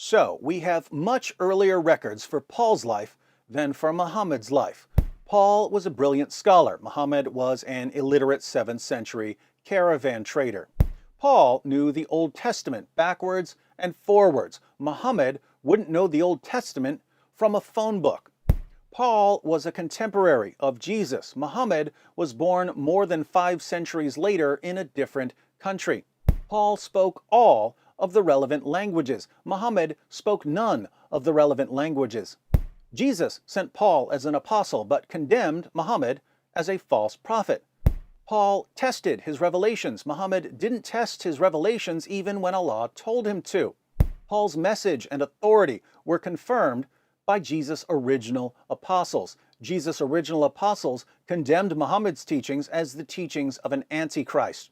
So, we have much earlier records for Paul's life than for Muhammad's life. Paul was a brilliant scholar. Muhammad was an illiterate 7th century caravan trader. Paul knew the Old Testament backwards and forwards. Muhammad wouldn't know the Old Testament from a phone book. Paul was a contemporary of Jesus. Muhammad was born more than 5 centuries later in a different country. Paul spoke all of the relevant languages. Muhammad spoke none of the relevant languages. Jesus sent Paul as an apostle, but condemned Muhammad as a false prophet. Paul tested his revelations. Muhammad didn't test his revelations even when Allah told him to. Paul's message and authority were confirmed by Jesus' original apostles. Jesus' original apostles condemned Muhammad's teachings as the teachings of an antichrist.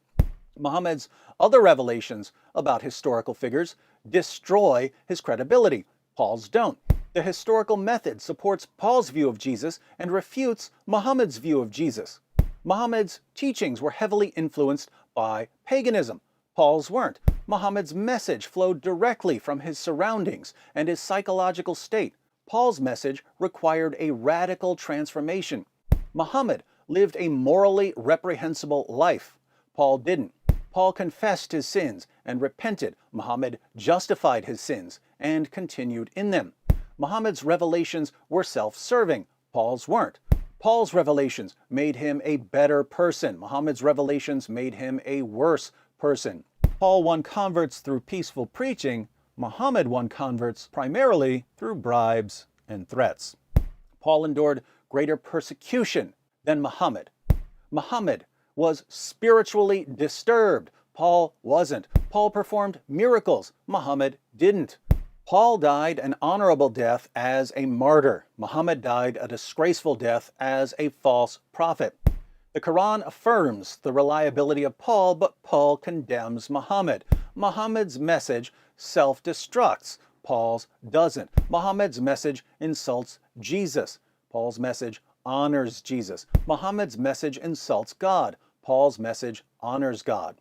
Muhammad's other revelations about historical figures destroy his credibility. Paul's don't. The historical method supports Paul's view of Jesus and refutes Muhammad's view of Jesus. Muhammad's teachings were heavily influenced by paganism. Paul's weren't. Muhammad's message flowed directly from his surroundings and his psychological state. Paul's message required a radical transformation. Muhammad lived a morally reprehensible life. Paul didn't. Paul confessed his sins and repented. Muhammad justified his sins and continued in them. Muhammad's revelations were self-serving. Paul's weren't. Paul's revelations made him a better person. Muhammad's revelations made him a worse person. Paul won converts through peaceful preaching. Muhammad won converts primarily through bribes and threats. Paul endured greater persecution than Muhammad. Muhammad was spiritually disturbed. Paul wasn't. Paul performed miracles. Muhammad didn't. Paul died an honorable death as a martyr. Muhammad died a disgraceful death as a false prophet. The Quran affirms the reliability of Paul, but Paul condemns Muhammad. Muhammad's message self-destructs. Paul's doesn't. Muhammad's message insults Jesus. Paul's message honors Jesus. Muhammad's message insults God. Paul's message honors God.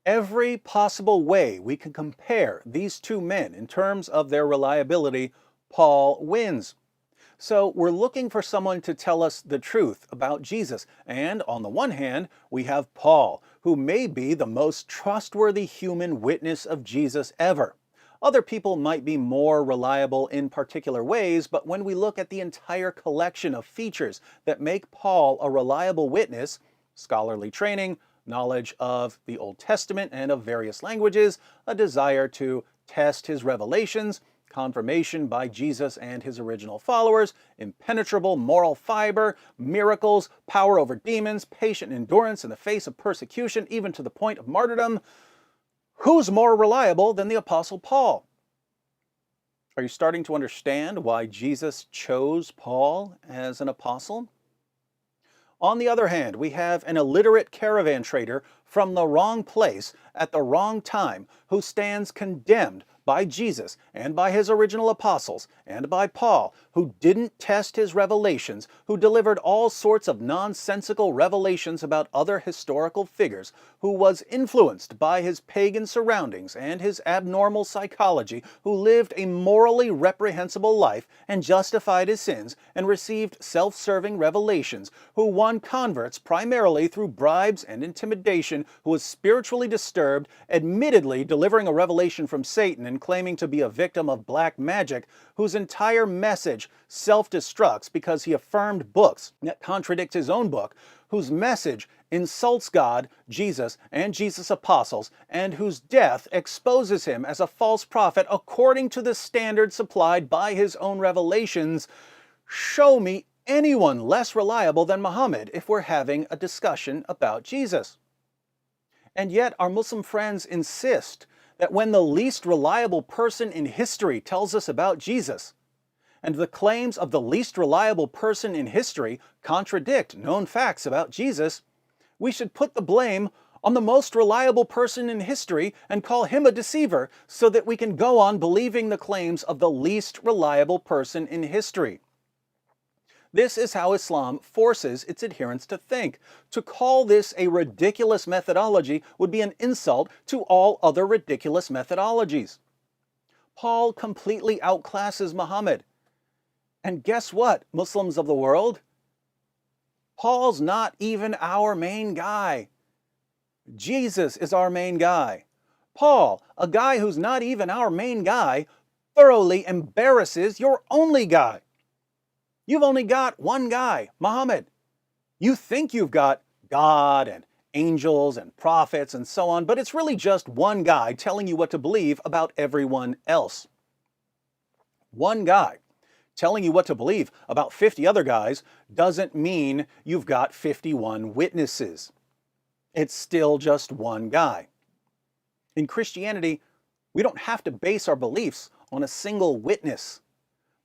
Every possible way we can compare these two men in terms of their reliability, Paul wins. So we're looking for someone to tell us the truth about Jesus. And on the one hand, we have Paul, who may be the most trustworthy human witness of Jesus ever. Other people might be more reliable in particular ways, but when we look at the entire collection of features that make Paul a reliable witness, scholarly training, knowledge of the Old Testament and of various languages, a desire to test his revelations, confirmation by Jesus and his original followers, impenetrable moral fiber, miracles, power over demons, patient endurance in the face of persecution, even to the point of martyrdom. Who's more reliable than the Apostle Paul? Are you starting to understand why Jesus chose Paul as an apostle? On the other hand, we have an illiterate caravan trader from the wrong place at the wrong time who stands condemned by Jesus and by his original apostles and by Paul, who didn't test his revelations, who delivered all sorts of nonsensical revelations about other historical figures, who was influenced by his pagan surroundings and his abnormal psychology, who lived a morally reprehensible life and justified his sins and received self-serving revelations, who won converts primarily through bribes and intimidation, who was spiritually disturbed, admittedly delivering a revelation from Satan and claiming to be a victim of black magic, whose entire message self-destructs because he affirmed books that contradict his own book, whose message insults God, Jesus, and Jesus' apostles, and whose death exposes him as a false prophet according to the standard supplied by his own revelations. Show me anyone less reliable than Muhammad if we're having a discussion about Jesus. And yet our Muslim friends insist that when the least reliable person in history tells us about Jesus, and the claims of the least reliable person in history contradict known facts about Jesus, we should put the blame on the most reliable person in history and call him a deceiver so that we can go on believing the claims of the least reliable person in history. This is how Islam forces its adherents to think. To call this a ridiculous methodology would be an insult to all other ridiculous methodologies. Paul completely outclasses Muhammad. And guess what, Muslims of the world? Paul's not even our main guy. Jesus is our main guy. Paul, a guy who's not even our main guy, thoroughly embarrasses your only guy. You've only got one guy, Muhammad. You think you've got God and angels and prophets and so on, but it's really just one guy telling you what to believe about everyone else. One guy telling you what to believe about 50 other guys doesn't mean you've got 51 witnesses. It's still just one guy. In Christianity, we don't have to base our beliefs on a single witness.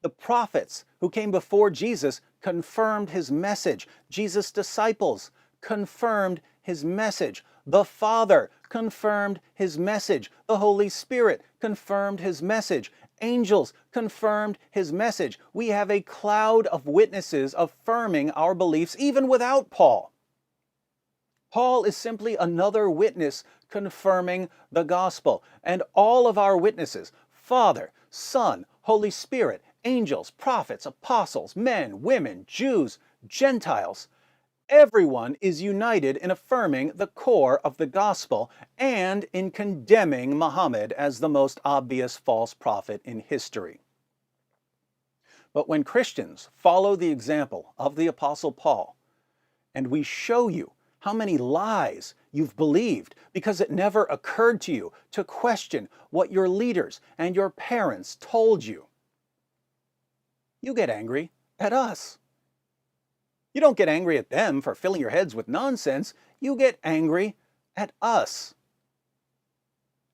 The prophets who came before Jesus confirmed his message. Jesus' disciples confirmed his message. The Father confirmed his message. The Holy Spirit confirmed his message. Angels confirmed his message. We have a cloud of witnesses affirming our beliefs even without Paul. Paul is simply another witness confirming the gospel. And all of our witnesses, Father, Son, Holy Spirit, angels, prophets, apostles, men, women, Jews, Gentiles, everyone is united in affirming the core of the gospel and in condemning Muhammad as the most obvious false prophet in history. But when Christians follow the example of the Apostle Paul, and we show you how many lies you've believed because it never occurred to you to question what your leaders and your parents told you, you get angry at us. You don't get angry at them for filling your heads with nonsense. You get angry at us.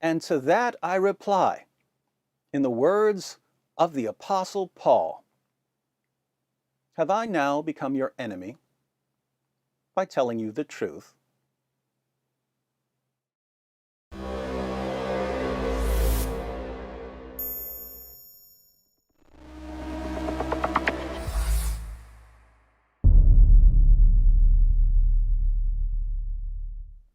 And to that I reply, in the words of the Apostle Paul, have I now become your enemy by telling you the truth?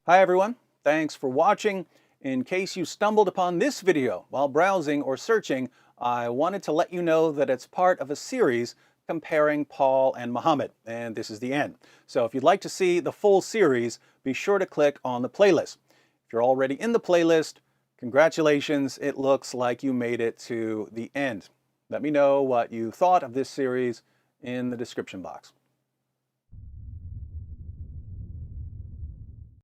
Hi everyone, thanks for watching. In case you stumbled upon this video while browsing or searching, I wanted to let you know that it's part of a series comparing Paul and Muhammad, and this is the end. So if you'd like to see the full series, be sure to click on the playlist. If you're already in the playlist, congratulations, it looks like you made it to the end. Let me know what you thought of this series in the description box.